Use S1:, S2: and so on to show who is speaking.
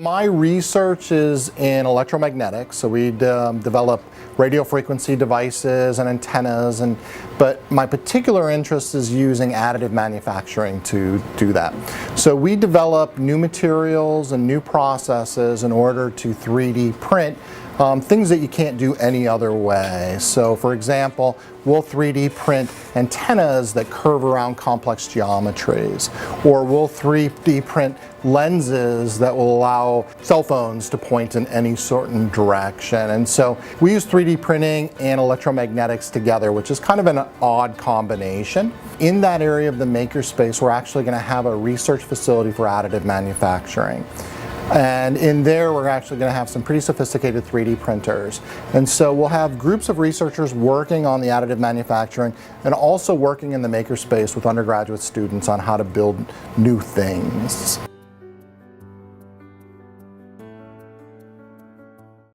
S1: My research is in electromagnetics, so we develop radio frequency devices and antennas, but my particular interest is using additive manufacturing to do that. So we develop new materials and new processes in order to 3D print things that you can't do any other way. So for example, we'll 3D print antennas that curve around complex geometries, or we'll 3D print lenses that will allow cell phones to point in any certain direction. And so we use 3D printing and electromagnetics together, which is kind of an odd combination. In that area of the makerspace, we're actually going to have a research facility for additive manufacturing. And in there, we're actually going to have some pretty sophisticated 3D printers. And so we'll have groups of researchers working on the additive manufacturing and also working in the makerspace with undergraduate students on how to build new things.